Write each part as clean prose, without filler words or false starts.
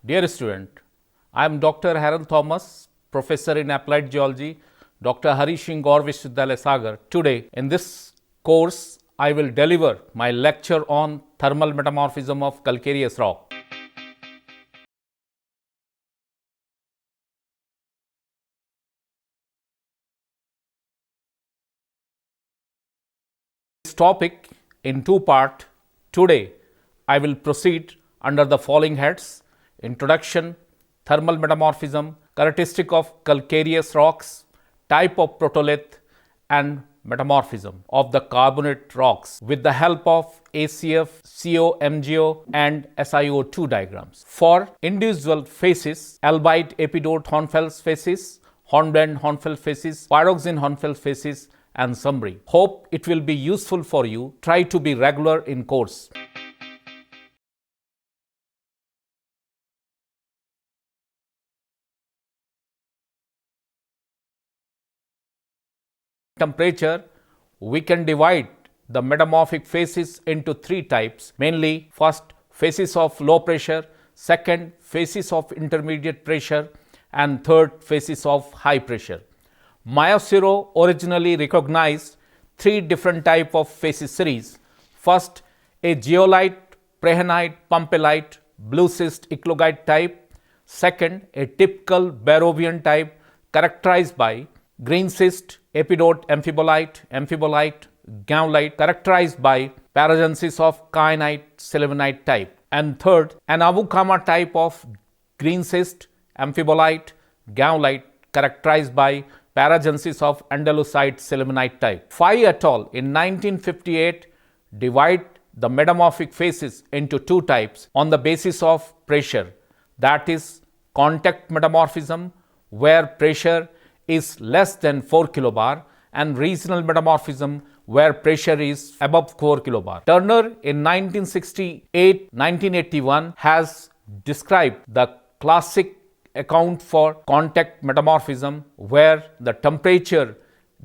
Dear student, I am Dr. Harold Thomas, Professor in Applied Geology, Dr. Hari Singh Gaur Vishwavidyalaya Sagar. Today, in this course, I will deliver my lecture on thermal metamorphism of calcareous rock. This topic in two parts. Today, I will proceed under the following heads: Introduction, Thermal Metamorphism, Characteristic of Calcareous Rocks, Type of Protolith, and Metamorphism of the Carbonate Rocks with the help of ACF, CO, MgO and SiO2 diagrams. For individual phases, Albite Epidote Hornfels phases, Hornblende Hornfels phases, Pyroxene Hornfels phases, and summary. Hope it will be useful for you. Try to be regular in course. Temperature, we can divide the metamorphic phases into three types, mainly first phases of low pressure, second phases of intermediate pressure, and third phases of high pressure. Mayasiro originally recognized three different types of phases series. First, a geolite, prehenite, pumpelite, blue schist eclogite type. Second, a typical Barrovian type characterized by green schist, epidote amphibolite, gaolite characterized by paragenesis of kyanite, sylvinite type. And third, an Avukama type of green schist, amphibolite, gaolite characterized by paragenesis of Andalusite sylvinite type. Fay et al. In 1958 divide the metamorphic phases into two types on the basis of pressure, that is contact metamorphism, where pressure is less than 4 kilobar, and regional metamorphism, where pressure is above 4 kilobar. Turner in 1968-1981 has described the classic account for contact metamorphism, where the temperature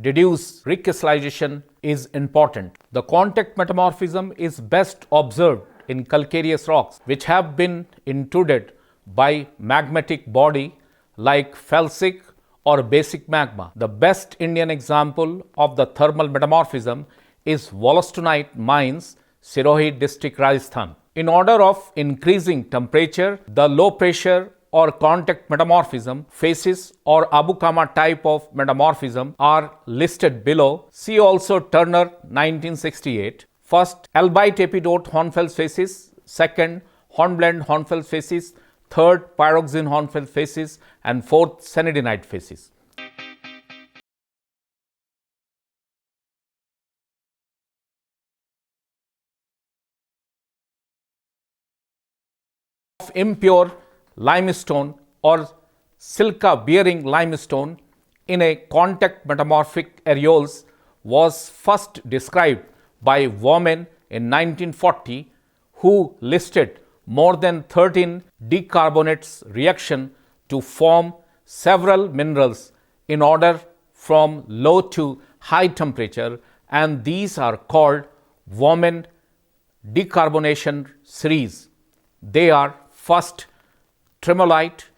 reduced recrystallization is important. The contact metamorphism is best observed in calcareous rocks which have been intruded by magmatic body like felsic or basic magma. The best Indian example of the thermal metamorphism is wollastonite mines, Sirohi district, Rajasthan. In order of increasing temperature, the low pressure or contact metamorphism phases or Abukama type of metamorphism are listed below. See also Turner 1968. First, Albite Epidote Hornfels phases. Second, Hornblende Hornfels phases. Third, Pyroxene Hornfels phases, and fourth, Sanidinite phases. Of impure limestone or silica bearing limestone in a contact metamorphic areoles was first described by Woman in 1940, who listed more than 13 decarbonates reaction to form several minerals in order from low to high temperature, and these are called Woman decarbonation series. They are first tremolite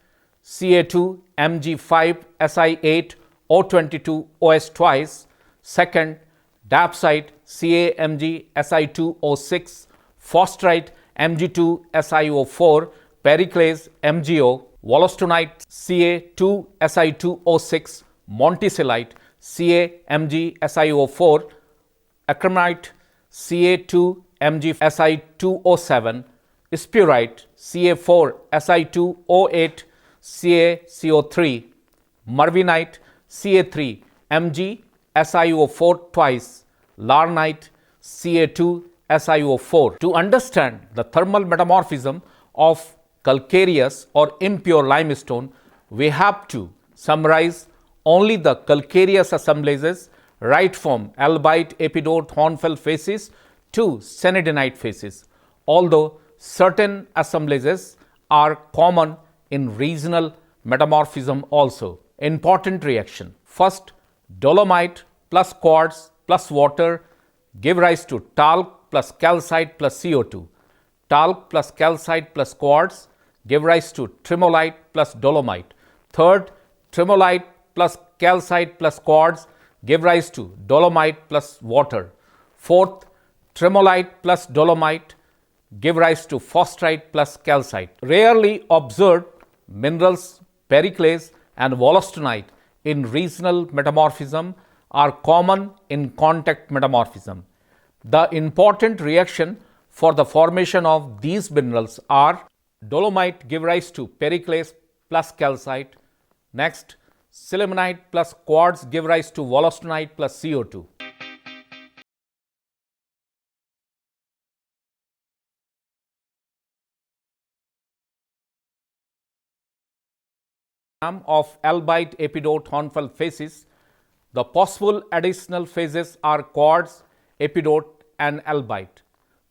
Ca2 Mg5 Si8 O22 OS twice, second dapsite Ca Mg Si2 O6, phosphorite Mg2 SiO4, periclase MgO, wollastonite Ca2 Si2 O6, monticelite Ca Mg SiO4, acromite Ca2 Mg Si2 O7, spurite Ca4 Si2 O8 CaCO3, marvinite Ca3 Mg SiO4 twice, larnite Ca2 SiO4. To understand the thermal metamorphism of calcareous or impure limestone, we have to summarize only the calcareous assemblages right from Albite Epidote Hornfels phases to Sanidinite phases, although certain assemblages are common in regional metamorphism also. Important reaction. First, dolomite plus quartz plus water give rise to talc plus calcite plus CO2. Talc plus calcite plus quartz give rise to tremolite plus dolomite. Third, tremolite plus calcite plus quartz give rise to dolomite plus water. Fourth, tremolite plus dolomite give rise to phosphrite plus calcite. Rarely observed minerals periclase and wollastonite in regional metamorphism are common in contact metamorphism. The important reaction for the formation of these minerals are dolomite give rise to periclase plus calcite. Next, sillimanite plus quartz give rise to wollastonite plus CO2. Of albite epidote hornfels facies. The possible additional phases are quartz, epidote and albite.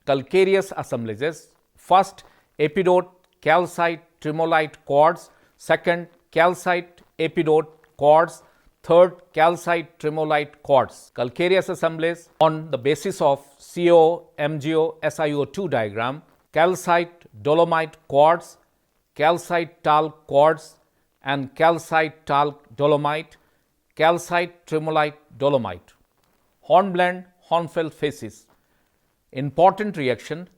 Calcareous assemblages. First, epidote, calcite, tremolite, quartz. Second, calcite, epidote, quartz. Third, calcite, tremolite, quartz. Calcareous assemblage on the basis of CO, MgO, SiO2 diagram. Calcite, dolomite, quartz. Calcite, talc, quartz and calcite, talc, dolomite. Calcite, tremolite, dolomite. Hornblende, hornfels facies. Important reaction.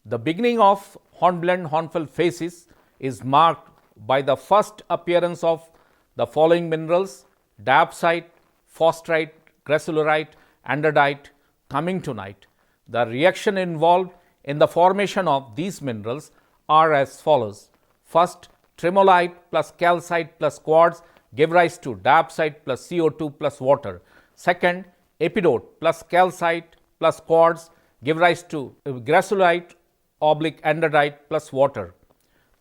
The beginning of hornblende hornfels facies is marked by the first appearance of the following minerals: diopside, phosphorite, gracilurite, andradite, cummingtonite. The reaction involved in the formation of these minerals are as follows. First, tremolite plus calcite plus quartz give rise to diopside plus CO2 plus water. Second, epidote plus calcite plus quartz give rise to gracilurite oblique andradite plus water.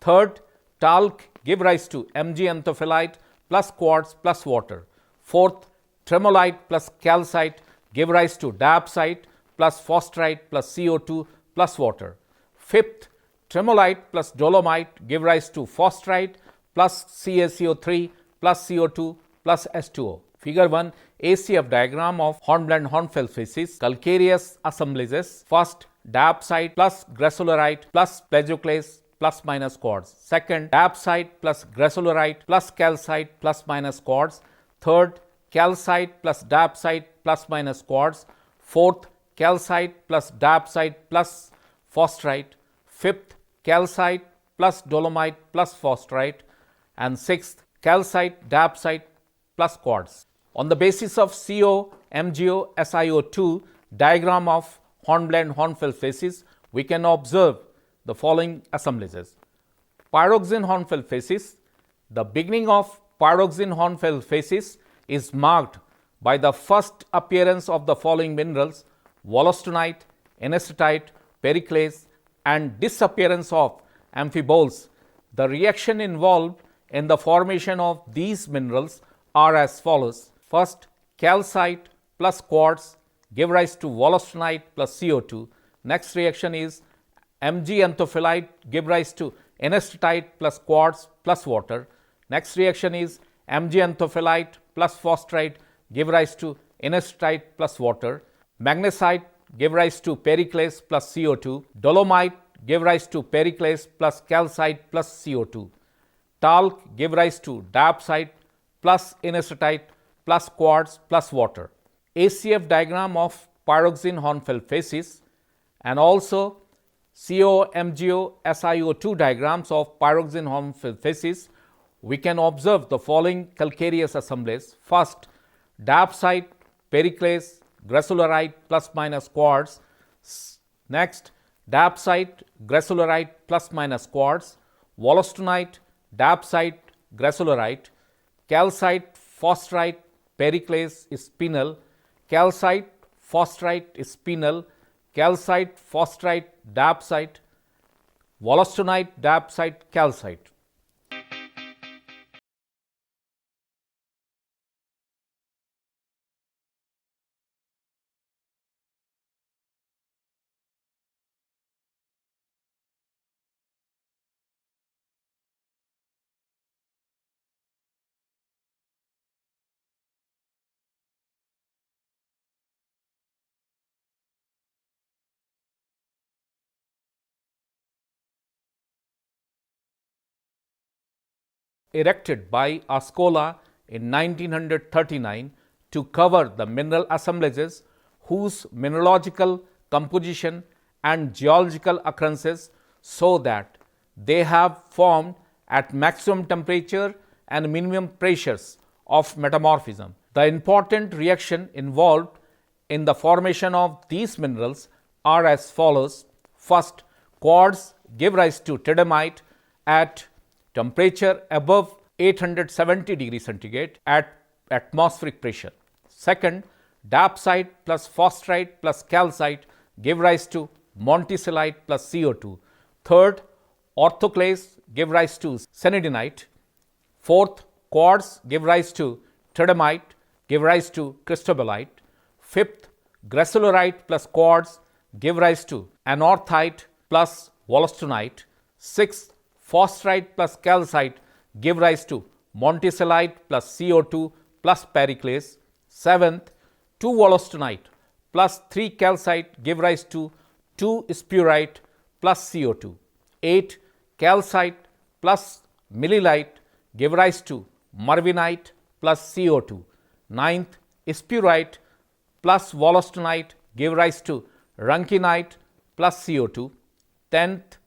Third, talc give rise to Mg anthophyllite plus quartz plus water. Fourth, tremolite plus calcite give rise to diopside plus phosphorite plus CO2 plus water. Fifth, tremolite plus dolomite give rise to phosphorite plus CaCO3 plus CO2 plus H2O. Figure 1, ACF diagram of hornblende hornfels facies. Calcareous assemblages. First, diopside plus gracilurite plus plagioclase plus minus quartz. Second, diopside plus gracilurite plus calcite plus minus quartz. Third, calcite plus diopside plus minus quartz. Fourth, calcite plus diopside plus phosphorite. Fifth, calcite plus dolomite plus phosphorite. And sixth, calcite, diopside plus quartz. On the basis of CO, MgO, SiO2 diagram of hornblende hornfels facies, we can observe the following assemblages. Pyroxene hornfels facies. The beginning of pyroxene hornfels facies is marked by the first appearance of the following minerals: wollastonite, anesthetite, periclase, and disappearance of amphiboles. The reaction involved in the formation of these minerals are as follows. First, calcite plus quartz give rise to wollastonite plus CO2. Next reaction is Mg anthophyllite give rise to anesthetite plus quartz plus water. Next reaction is Mg anthophyllite plus phosphorite give rise to anesthetite plus water. Magnesite give rise to periclase plus CO2. Dolomite give rise to periclase plus calcite plus CO2. Talc give rise to diopside plus anesthetite plus quartz plus water. ACF diagram of pyroxene hornfels facies and also CO, MgO, SiO2 diagrams of pyroxene hornfels facies, we can observe the following calcareous assemblies. First, diopside, periclase, gracilurite plus minus quartz. Next, diopside, gracilurite plus minus quartz. Wollastonite, diopside, gracilurite. Calcite, phosphorite, periclase is spinel. Calcite, phosphorite is spinel. Calcite, phosphorite, diopside. Wollastonite, diopside, calcite. erected by Ascola in 1939 to cover the mineral assemblages whose mineralogical composition and geological occurrences so that they have formed at maximum temperature and minimum pressures of metamorphism. The important reaction involved in the formation of these minerals are as follows. First, quartz give rise to tridymite at temperature above 870 degrees centigrade at atmospheric pressure. Second, dapsite plus phosphorite plus calcite give rise to monticelite plus CO2. Third, orthoclase give rise to senidinite. Fourth, quartz give rise to tridymite, give rise to cristobalite. Fifth, gracilorite plus quartz give rise to anorthite plus wollastonite. Sixth, phosphorite plus calcite give rise to monticelite plus CO2 plus periclase. Seventh, 2 wollastonite plus 3 calcite give rise to 2 spurite plus CO2. 8, calcite plus millilite give rise to marvinite plus CO2. 9th, spurite plus wollastonite give rise to rankinite plus CO2. 10th,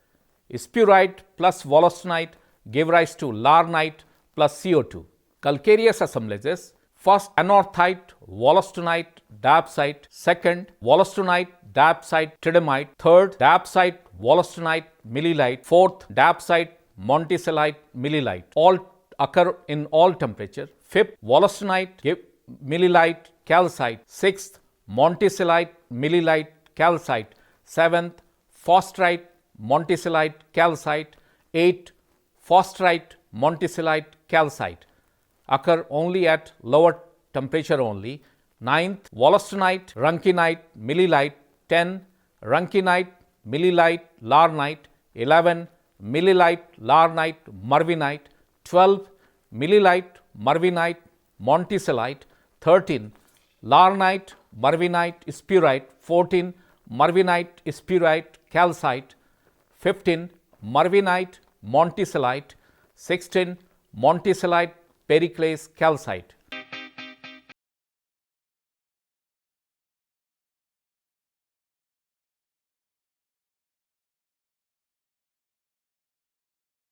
spurite plus wollastonite give rise to larnite plus CO2. Calcareous assemblages: first, anorthite, wollastonite, dapsite. Second, wollastonite, dapsite, tridymite. Third, dapsite, wollastonite, millilite. Fourth, dapsite, monticelite, millilite. All occur in all temperature. Fifth, wollastonite, millilite, calcite. Sixth, monticelite, millilite, calcite. Seventh, phosphorite, monticelite, calcite. Eighth, phosphorite, monticelite, calcite occur only at lower temperature only. 9th, wollastonite, rankinite, millilite. 10, rankinite, millilite, larnite. 11, millilite, larnite, marvinite. 12, millilite, marvinite, monticelite. 13, larnite, marvinite, spurite. 14, marvinite, spurite, calcite. 15, marvinite, monticelite. 16, monticelite, periclase, calcite.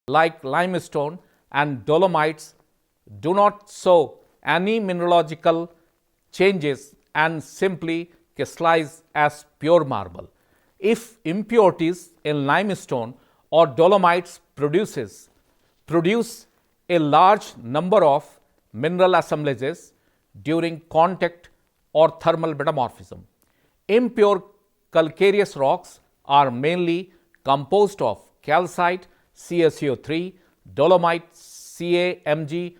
Like limestone and dolomites, do not show any mineralogical changes and simply crystallize as pure marble. If impurities in limestone or dolomites produce a large number of mineral assemblages during contact or thermal metamorphism. Impure calcareous rocks are mainly composed of calcite CaCO3, dolomite CaMg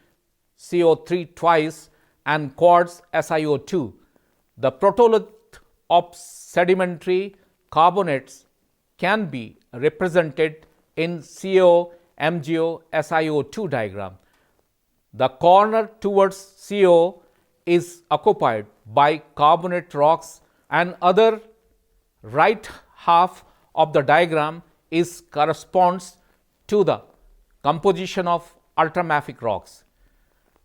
CO3 twice, and quartz SiO2. The protolith of sedimentary carbonates can be represented in CO-MgO SiO2 diagram. The corner towards CO is occupied by carbonate rocks, and other right half of the diagram is corresponds to the composition of ultramafic rocks.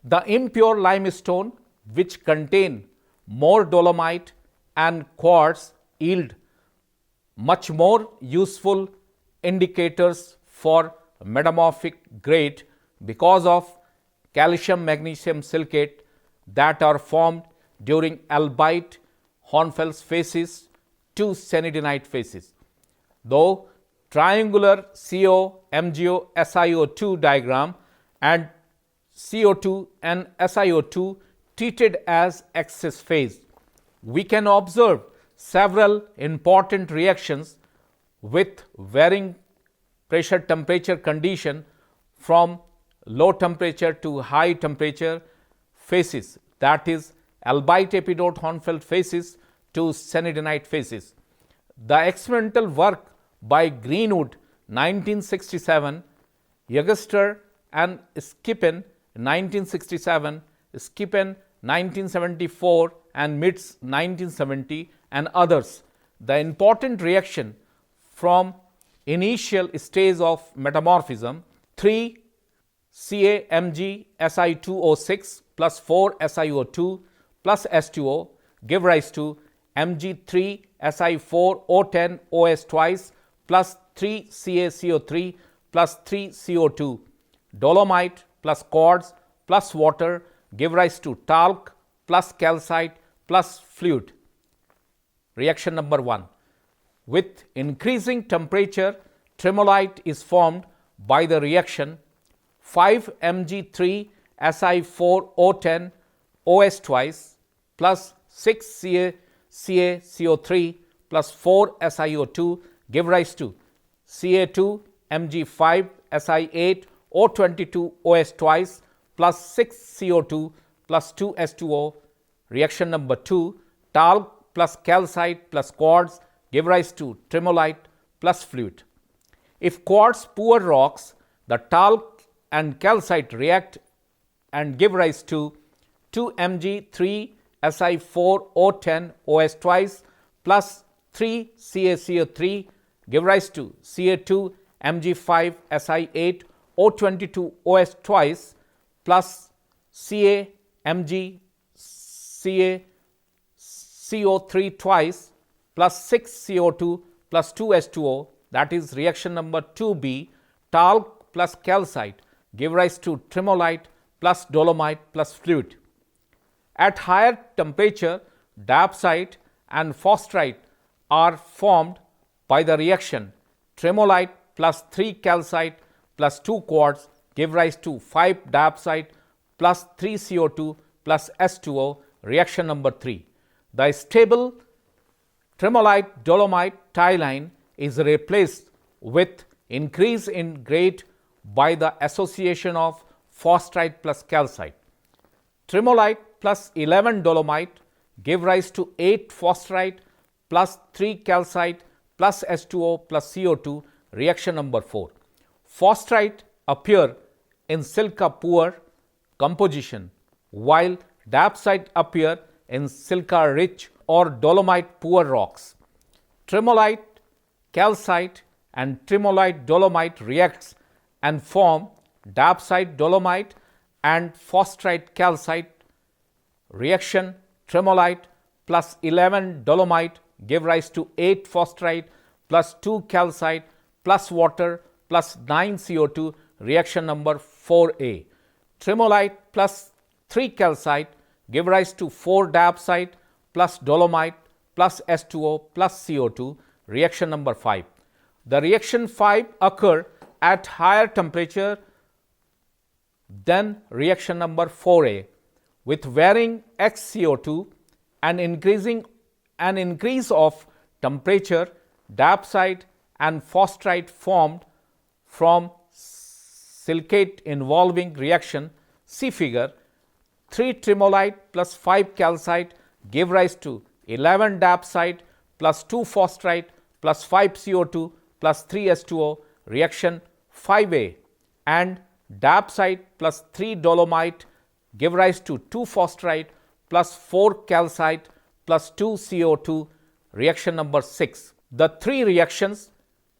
The impure limestone, which contain more dolomite and quartz, yield much more useful indicators for metamorphic grade because of calcium magnesium silicate that are formed during albite Hornfels phases to senidinite phases. Though triangular CO-MgO SiO2 diagram and CO2 and SiO2 treated as excess phase, we can observe several important reactions with varying pressure temperature condition from low temperature to high temperature phases, that is albite epidote Hornfels phases to senidinite phases. The experimental work by Greenwood 1967, Jaeger and Skippen 1967, Skippen 1974, and Mitz 1970, and others. The important reaction from initial stage of metamorphism: 3 CaMgSi2O6 plus 4SiO2 plus H2O give rise to Mg3Si4O10OS twice plus 3CaCO3 plus 3CO2. Dolomite plus quartz plus water give rise to talc plus calcite plus fluid. Reaction number 1. With increasing temperature, tremolite is formed by the reaction 5Mg3Si4O10 OS twice plus 6CaCO3 plus 4SiO2 give rise to Ca2Mg5Si8O22 OS twice plus 6CO2 plus 2H2O. Reaction number 2. Talc plus calcite plus quartz give rise to tremolite plus fluid. If quartz poor rocks, the talc and calcite react and give rise to 2Mg3Si4O10 OS twice plus 3CaCO3 give rise to Ca2Mg5Si8O22 OS twice plus CaMgCaCO3 twice plus 6CO2 plus 2H2O, that is reaction number 2b. Talc plus calcite give rise to tremolite plus dolomite plus fluid. At higher temperature, diopside and phosphorite are formed by the reaction tremolite plus 3 calcite plus 2 quartz give rise to 5 diopside plus 3 CO2 plus H2O. Reaction number 3. The stable tremolite dolomite tie line is replaced with increase in grade by the association of phosphorite plus calcite. Tremolite plus 11 dolomite give rise to 8 phosphorite plus 3 calcite plus H2O plus CO2. Reaction number 4. Phosphorite appear in silica poor composition while diopside appear in silica rich or dolomite poor rocks. Tremolite, calcite and tremolite dolomite reacts and form diopside dolomite and phosphorite calcite. Reaction tremolite plus 11 dolomite give rise to 8 phosphorite plus 2 calcite plus water plus 9 CO2. Reaction number 4a. Tremolite plus 3 calcite give rise to 4 diopside plus dolomite plus H2O plus CO2. Reaction number 5. The reaction 5 occur at higher temperature than reaction number 4a with varying XCO2 and increase of temperature, diopside and phosphorite formed from silicate involving reaction. See figure. 3 tremolite plus 5 calcite give rise to 11 diopside plus 2 phosphorite plus 5 CO2 plus 3 H2O. Reaction 5a. And diopside plus 3 dolomite give rise to 2 phosphorite plus 4 calcite plus 2 CO2. Reaction number 6. The 3 reactions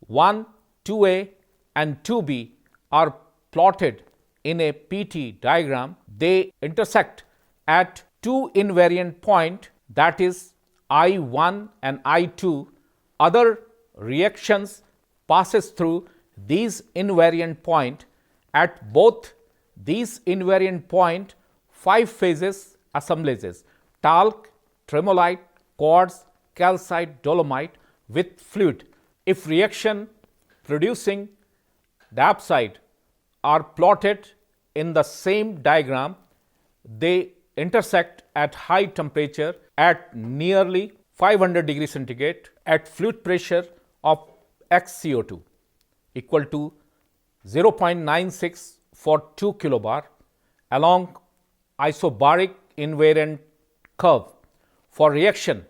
1, 2a and 2b are plotted in a PT diagram. They intersect at 2 invariant point, that is I1 and I2. Other reactions passes through these invariant point. At both these invariant point, 5 phases assemblages: talc, tremolite, quartz, calcite, dolomite with fluid. If reaction producing diopside are plotted in the same diagram, they intersect at high temperature at nearly 500 degrees centigrade at fluid pressure of XCO2 equal to 0.96 for 2 kilobar along isobaric invariant curve. For reaction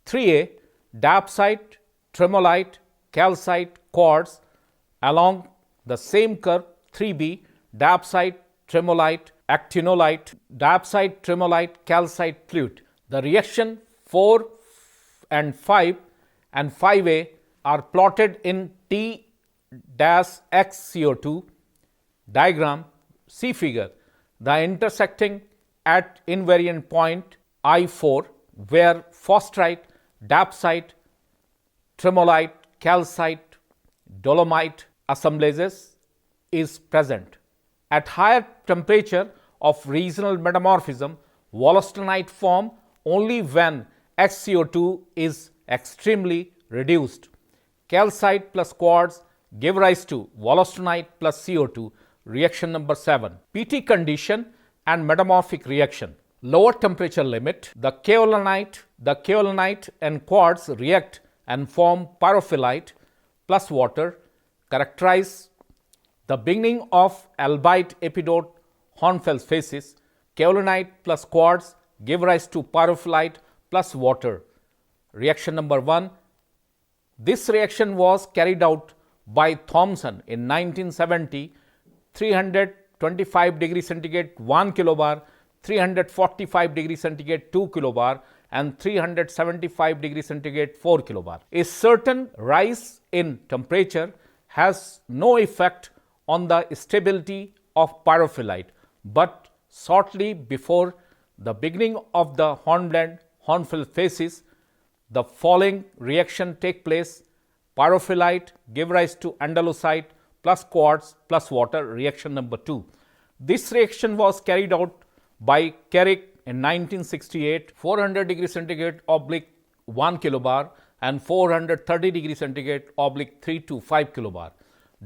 3a, diopside, tremolite, calcite, quartz along the same curve. 3b, diopside, tremolite, actinolite, diopside, tremolite, calcite, fluid. The reaction 4 and 5 and 5a are plotted in T-XCO2 diagram, see figure, the intersecting at invariant point I4 where phosphorite, dapsite, tremolite, calcite, dolomite assemblages is present. At higher temperature of regional metamorphism, wollastonite form only when HCO2 is extremely reduced. Calcite plus quartz give rise to wollastonite plus CO2, reaction number 7. PT condition and metamorphic reaction. Lower temperature limit, the kaolinite and quartz react and form pyrophyllite plus water, characterize the beginning of albite epidote Hornfels phases. Kaolinite plus quartz give rise to pyrophyllite plus water. Reaction number 1. This reaction was carried out by Thomson in 1970, 325 degree centigrade 1 kilobar, 345 degree centigrade 2 kilobar and 375 degree centigrade 4 kilobar. A certain rise in temperature has no effect on the stability of pyrophyllite, but shortly before the beginning of the hornblende Hornfels phases, the following reaction take place. Pyrophyllite give rise to andalusite plus quartz plus water, reaction number 2. This reaction was carried out by Carrick in 1968, 400 degree centigrade oblique 1 kilobar and 430 degree centigrade oblique 3 to 5 kilobar.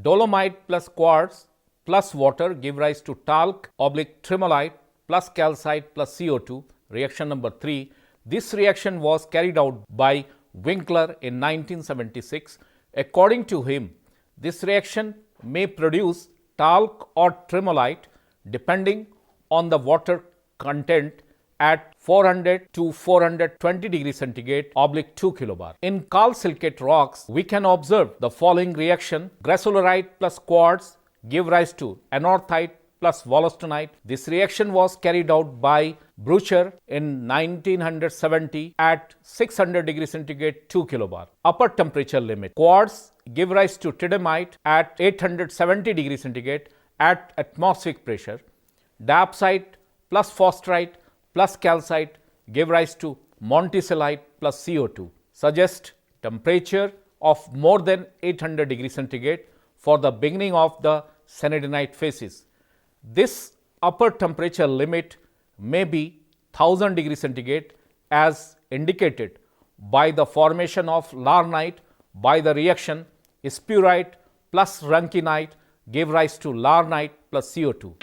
Dolomite plus quartz plus water give rise to talc oblique tremolite plus calcite plus CO2, reaction number 3. This reaction was carried out by Winkler in 1976. According to him, this reaction may produce talc or tremolite depending on the water content at 400 to 420 degree centigrade oblique 2 kilobar. In calcilicate rocks, we can observe the following reaction. Grassolerite plus quartz give rise to anorthite plus wollastonite. This reaction was carried out by Brucher in 1970 at 600 degree centigrade 2 kilobar. Upper temperature limit. Quartz give rise to tridymite at 870 degree centigrade at atmospheric pressure. Dapsite plus phosphorite plus calcite give rise to monticelite plus CO2. Suggest temperature of more than 800 degree centigrade for the beginning of the sanidinite phases. This upper temperature limit may be 1000 degree centigrade as indicated by the formation of larnite by the reaction spurite plus rankinite give rise to larnite plus CO2.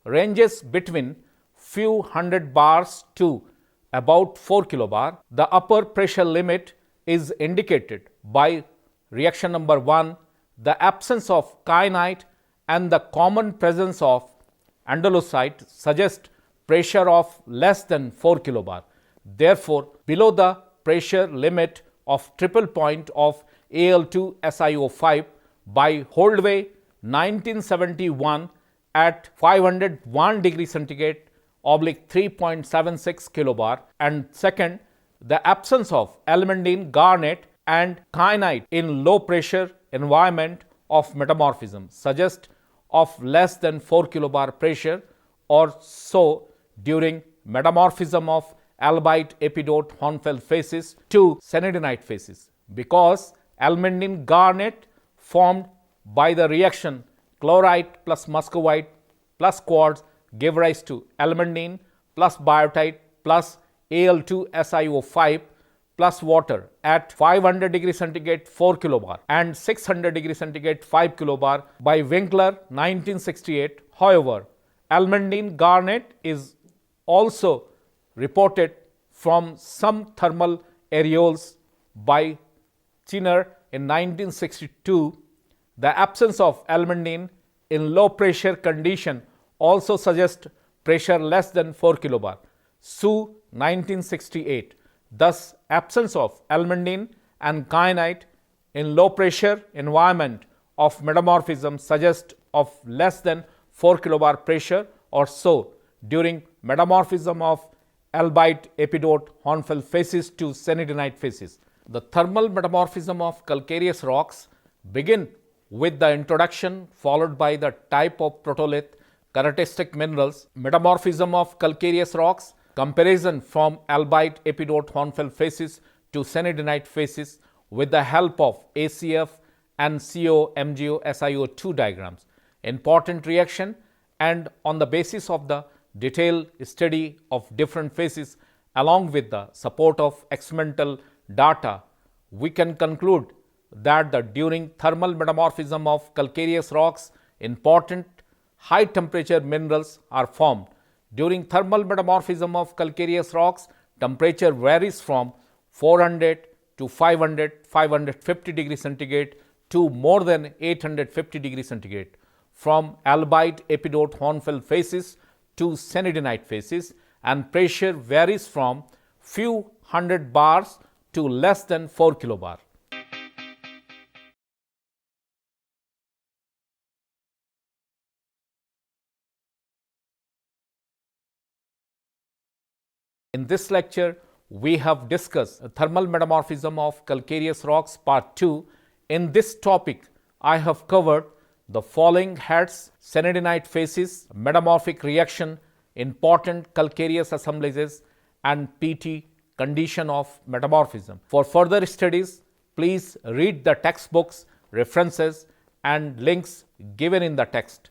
Ranges between few hundred bars to about 4 kilobar. The upper pressure limit is indicated by reaction number 1, the absence of kyanite and the common presence of andalusite suggest pressure of less than 4 kilobar. Therefore, below the pressure limit of triple point of Al2SiO5 by Holdway 1971 at 501 degree centigrade oblique 3.76 kilobar, and second, the absence of almandine, garnet and kyanite in low pressure environment of metamorphism suggest of less than 4 kilobar pressure or so during metamorphism of albite epidote Hornfels phases to sanidinite phases, because almandine garnet formed by the reaction chlorite plus muscovite plus quartz give rise to almandine plus biotite plus Al2SiO5 plus water at 500 degree centigrade 4 kilobar and 600 degree centigrade 5 kilobar by Winkler 1968. However, almandine garnet is also reported from some thermal areoles by Chinner in 1962. The absence of almandine in low pressure condition also suggests pressure less than 4 kilobar. Su 1968. Thus, absence of almandine and kyanite in low pressure environment of metamorphism suggests of less than 4 kilobar pressure or so during metamorphism of albite, epidote, hornfels facies to cyanidinite facies. The thermal metamorphism of calcareous rocks begin with the introduction followed by the type of protolith, characteristic minerals, metamorphism of calcareous rocks, comparison from albite, epidote, hornfels facies to cyanidinite facies with the help of ACF and CO, MgO, SiO2 diagrams, important reaction, and on the basis of the detailed study of different phases along with the support of experimental data, we can conclude that during thermal metamorphism of calcareous rocks, important high temperature minerals are formed. During thermal metamorphism of calcareous rocks, temperature varies from 400 to 500, 550 degrees centigrade to more than 850 degrees centigrade. From albite, epidote, hornfels facies to cyanidinite facies, and pressure varies from few hundred bars to less than 4 kilobar. In this lecture, we have discussed thermal metamorphism of calcareous rocks part 2. In this topic, I have covered the following heads: cyanidinite facies, metamorphic reaction, important calcareous assemblages, and PT, condition of metamorphism. For further studies, please read the textbooks, references, and links given in the text.